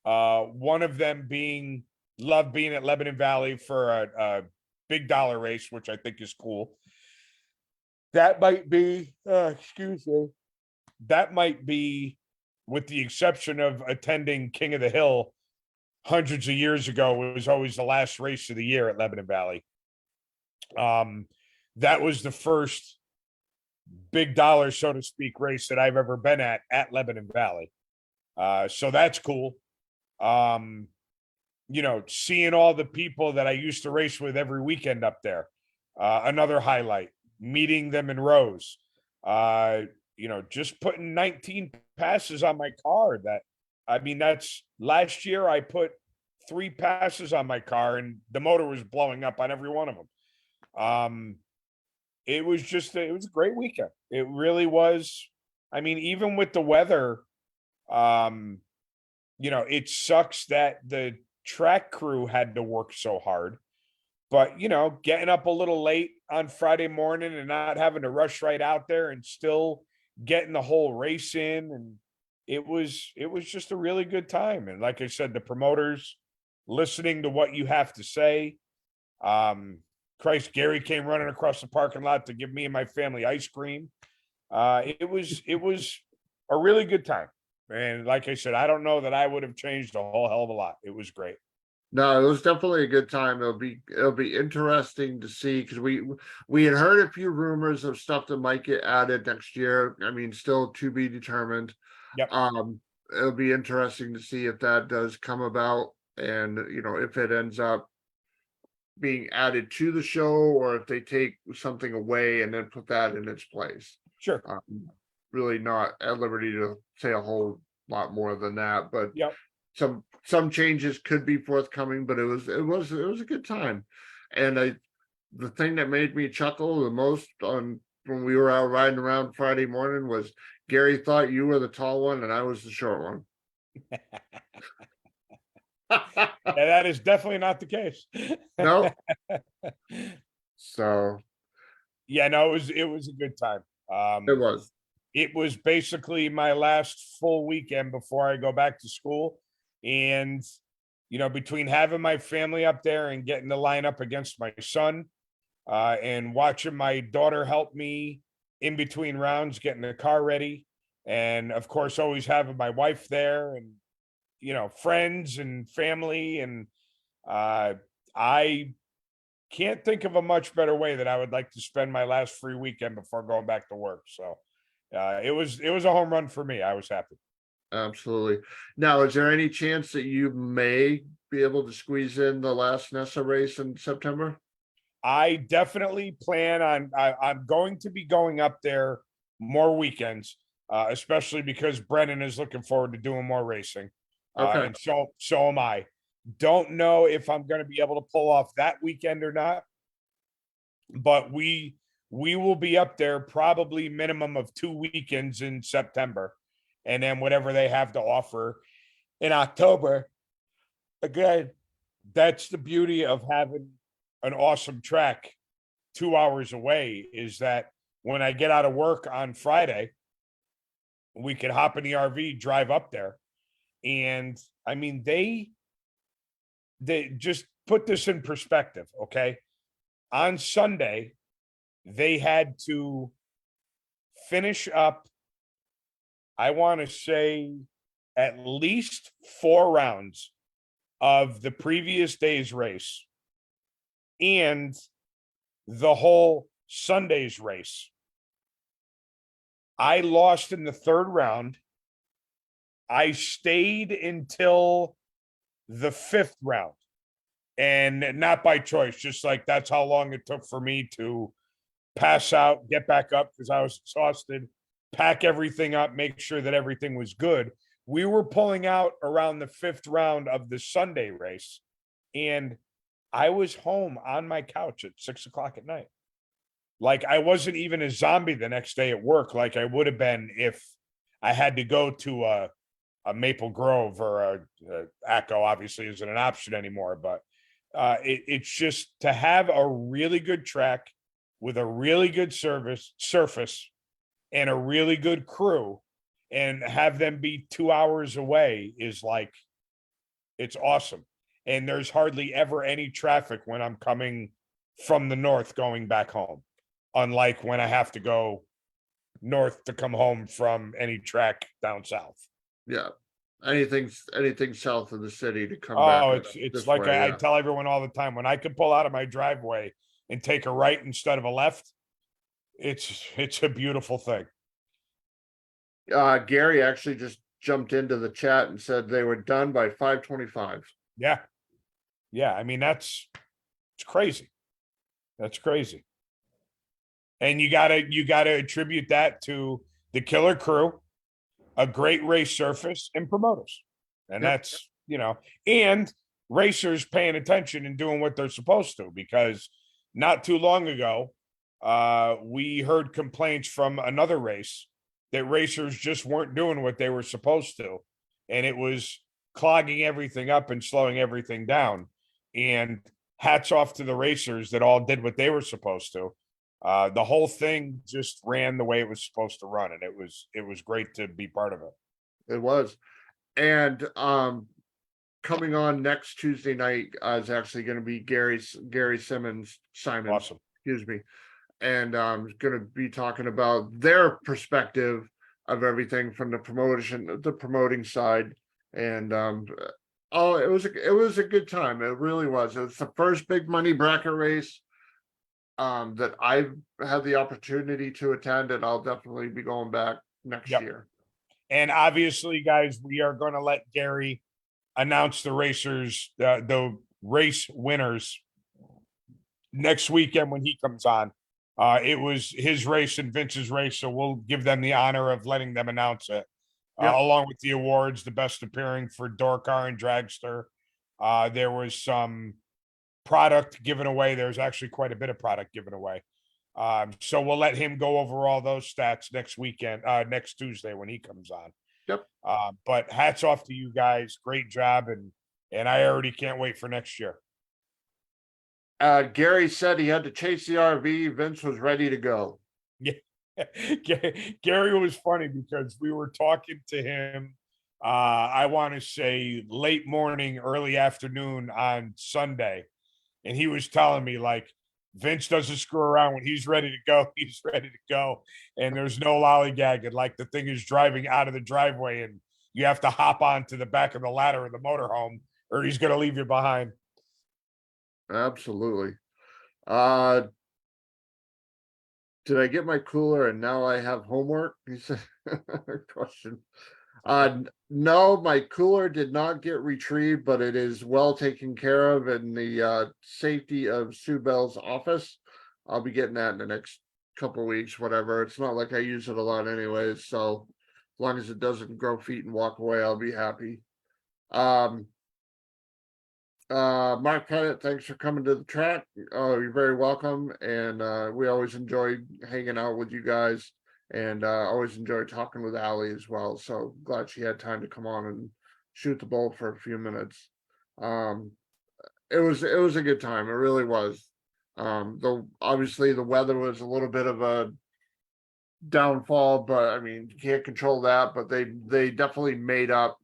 One of them being love being at Lebanon Valley for a big dollar race, which I think is cool. That might be, excuse me, that might be, with the exception of attending King of the Hill hundreds of years ago, it was always the last race of the year at Lebanon Valley. That was the first big dollar, so to speak, race that I've ever been at Lebanon Valley. So that's cool. Seeing all the people that I used to race with every weekend up there. Another highlight, meeting them in rows. Just putting 19 passes on my car. That's last year I put 3 passes on my car and the motor was blowing up on every one of them. It was a great weekend. It really was. I mean, even with the weather, it sucks that the track crew had to work so hard, but getting up a little late on Friday morning and not having to rush right out there and still getting the whole race in, and it was just a really good time. And like I said, the promoters listening to what you have to say. Christ, Gary came running across the parking lot to give me and my family ice cream. It was a really good time. And like I said, I don't know that I would have changed a whole hell of a lot. It was great. No, it was definitely a good time. It'll be interesting to see, because we had heard a few rumors of stuff that might get added next year. I mean, still to be determined. Yep. It'll be interesting to see if that does come about, and if it ends up being added to the show, or if they take something away and then put that in its place. Sure. Really not at liberty to say a whole lot more than that, but Yep. Some changes could be forthcoming, but it was a good time. And the thing that made me chuckle the most on when we were out riding around Friday morning was Gary thought you were the tall one and I was the short one. And that is definitely not the case. No. So yeah, no, it was a good time. It was basically my last full weekend before I go back to school. And, between having my family up there and getting to line up against my son, and watching my daughter help me in between rounds, getting the car ready. And of course, always having my wife there and, friends and family. And I can't think of a much better way that I would like to spend my last free weekend before going back to work. So it was a home run for me. I was happy. Absolutely. Now, is there any chance that you may be able to squeeze in the last Nessa race in September? I definitely plan on, I'm going to be going up there more weekends, especially because Brennan is looking forward to doing more racing. Okay. And so am I. Don't know if I'm going to be able to pull off that weekend or not, but we will be up there probably minimum of 2 weekends in September, and then whatever they have to offer in October. Again, that's the beauty of having an awesome track 2 hours away, is that when I get out of work on Friday, we could hop in the RV, drive up there. And I mean, they just put this in perspective. Okay. On Sunday, they had to finish up, I want to say, at least 4 rounds of the previous day's race and the whole Sunday's race. I lost in the 3rd round. I stayed until the 5th round, and not by choice, just like that's how long it took for me to pass out, get back up because I was exhausted, pack everything up, make sure that everything was good. We were pulling out around the 5th round of the Sunday race, and I was home on my couch at 6 o'clock at night. Like, I wasn't even a zombie the next day at work like I would have been if I had to go to a Maple Grove or a Acco. Obviously isn't an option anymore, but it's just to have a really good track with a really good surface and a really good crew, and have them be 2 hours away is like, it's awesome. And there's hardly ever any traffic when I'm coming from the north going back home, unlike when I have to go north to come home from any track down south. Yeah. Anything south of the city to come Oh, back. it's this like way, I yeah. tell everyone all the time, when I can pull out of my driveway and take a right instead of a left, it's a beautiful thing. Gary actually just jumped into the chat and said they were done by 5:25. Yeah. Yeah. I mean, it's crazy. That's crazy. And you gotta attribute that to the killer crew, a great race surface, and promoters. And Yep. that's, and racers paying attention and doing what they're supposed to, because not too long ago, we heard complaints from another race that racers just weren't doing what they were supposed to. And it was clogging everything up and slowing everything down. And hats off to the racers that all did what they were supposed to. The whole thing just ran the way it was supposed to run, and it was great to be part of it. It was. And coming on next Tuesday night is actually going to be Gary Simons, Awesome. excuse me. And going to be talking about their perspective of everything from the promoting side. And it was a good time. It really was. It was the first big money bracket race that I've had the opportunity to attend, and I'll definitely be going back next year. And obviously, guys, we are going to let Gary announce the racers, the race winners next weekend when he comes on. It was his race and Vince's race, so we'll give them the honor of letting them announce it, along with the awards, the best appearing for Dorcar and Dragster. There was some product given away. There's actually quite a bit of product given away. So we'll let him go over all those stats next Tuesday when he comes on. Yep. But hats off to you guys. Great job. And I already can't wait for next year. Gary said he had to chase the RV. Vince was ready to go. Yeah. Gary was funny because we were talking to him, I want to say late morning, early afternoon on Sunday. And he was telling me, like, Vince doesn't screw around. When he's ready to go, he's ready to go. And there's no lollygagging. Like, the thing is driving out of the driveway and you have to hop onto the back of the ladder of the motorhome or he's going to leave you behind. Absolutely. Did I get my cooler and now I have homework? He said, question. No, my cooler did not get retrieved, but it is well taken care of in the safety of Sue Bell's office. I'll be getting that in the next couple weeks, whatever. It's not like I use it a lot anyways, so as long as it doesn't grow feet and walk away, I'll be happy. Mark Pettit, thanks for coming to the track. Oh, you're very welcome, and we always enjoy hanging out with you guys. And always enjoy talking with Allie as well. So glad she had time to come on and shoot the bull for a few minutes. It was a good time. It really was. Though obviously the weather was a little bit of a downfall, but I mean, you can't control that. But they definitely made up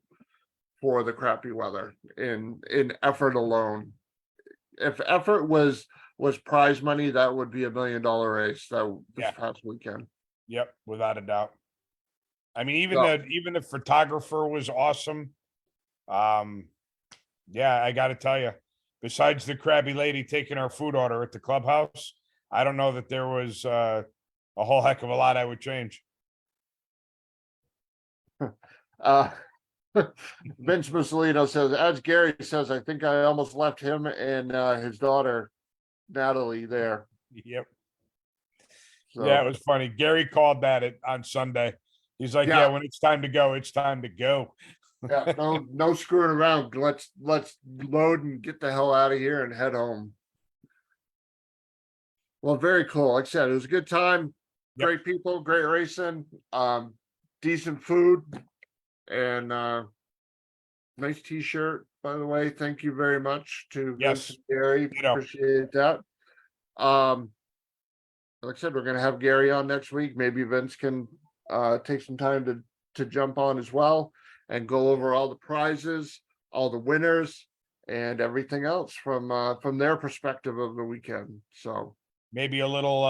for the crappy weather in effort alone. If effort was prize money, that would be $1 million race this past weekend. Yep, without a doubt. I mean, So- even the photographer was awesome. Yeah, I got to tell you, besides the crabby lady taking our food order at the clubhouse, I don't know that there was a whole heck of a lot I would change. Vince Mussolino says, as Gary says, I think I almost left him and his daughter Natalie there. Yep. So, Yeah, it was funny. Gary called that on Sunday. He's like, Yeah. yeah, when it's time to go, it's time to go. yeah, no screwing around. Let's load and get the hell out of here and head home. Well, very cool. Like I said, it was a good time. Yep. Great people, great racing, decent food, and nice t-shirt, by the way. Thank you very much to Yes. Vince and Gary. Ditto. Appreciate that. Like I said, we're gonna have Gary on next week. Maybe Vince can take some time to jump on as well and go over all the prizes, all the winners, and everything else from their perspective of the weekend. So Maybe a little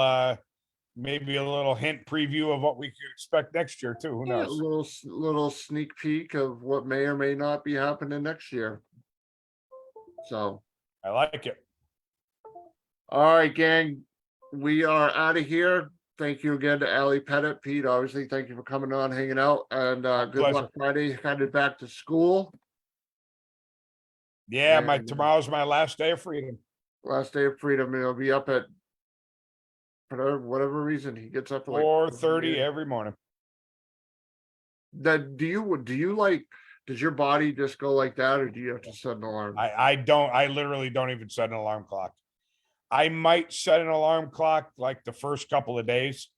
hint preview of what we could expect next year too. Who yeah, a knows? little sneak peek of what may or may not be happening next year. So I like it. all right, gang. We are out of here. Thank you again to Allie Pettit. Pete, obviously, thank you for coming on, hanging out, and good pleasure. luck Friday. Headed back to school. Yeah, And- tomorrow's my last day of freedom. Last day of freedom. He'll be up at for whatever reason he gets up at like 4:30 every morning. That do you like? Does your body just go like that, or do you have to set an alarm? I don't. I literally don't even set an alarm clock. I might set an alarm clock like the first couple of days,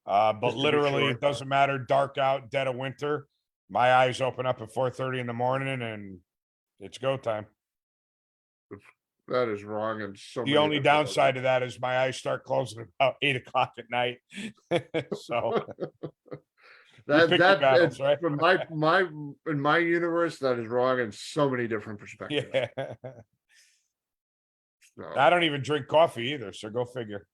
but Just to be literally sure. it doesn't matter. Dark out, dead of winter. My eyes open up at 4:30 in the morning, and it's go time. That is wrong, and so The many only different ways. downside of that is my eyes start closing about 8 o'clock at night. So That pick your battles, it's- right? from my in my universe, that is wrong in so many different perspectives. yeah, So, I don't even drink coffee either. So go figure.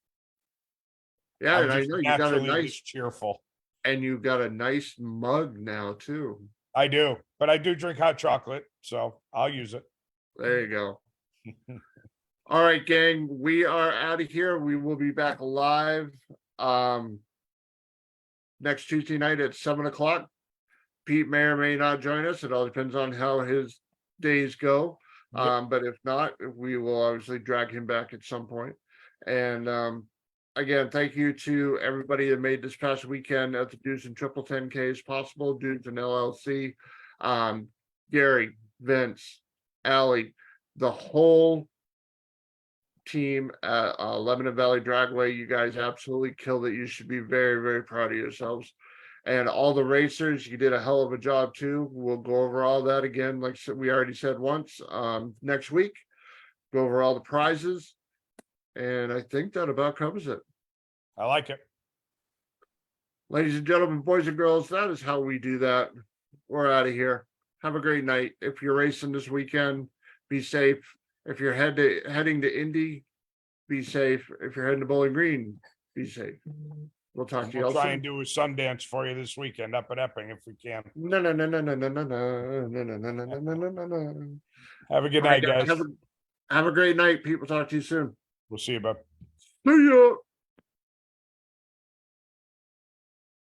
yeah, I'm and I just know you got a naturally nice this cheerful. and you got a nice mug now too. I do, but I do drink hot chocolate, so I'll use it. There you go. All right, gang, we are out of here. We will be back live next Tuesday night at 7 o'clock. Pete may or may not join us. It all depends on how his days go. Yep. But if not, we will obviously drag him back at some point. And again, thank you to everybody that made this past weekend at the Dewzen Triple 10Ks possible. Dewzen LLC, Gary, Vince, Allie, the whole team at Lebanon Valley Dragway. You guys absolutely killed it. You should be very, very proud of yourselves. And all the racers, you did a hell of a job too. We'll go over all that again, like we already said once, next week. Go over all the prizes. And I think that about covers it. I like it. Ladies and gentlemen, boys and girls, that is how we do that. We're out of here. Have a great night. If you're racing this weekend, be safe. If you're heading to Indy, be safe. If you're heading to Bowling Green, be safe. We'll talk to you We'll all try soon. and do a Sundance for you this weekend up at Epping if we can. No. Have a good All right, night, guys. Have a great night. People talk to you soon. We'll see you, bud. See ya.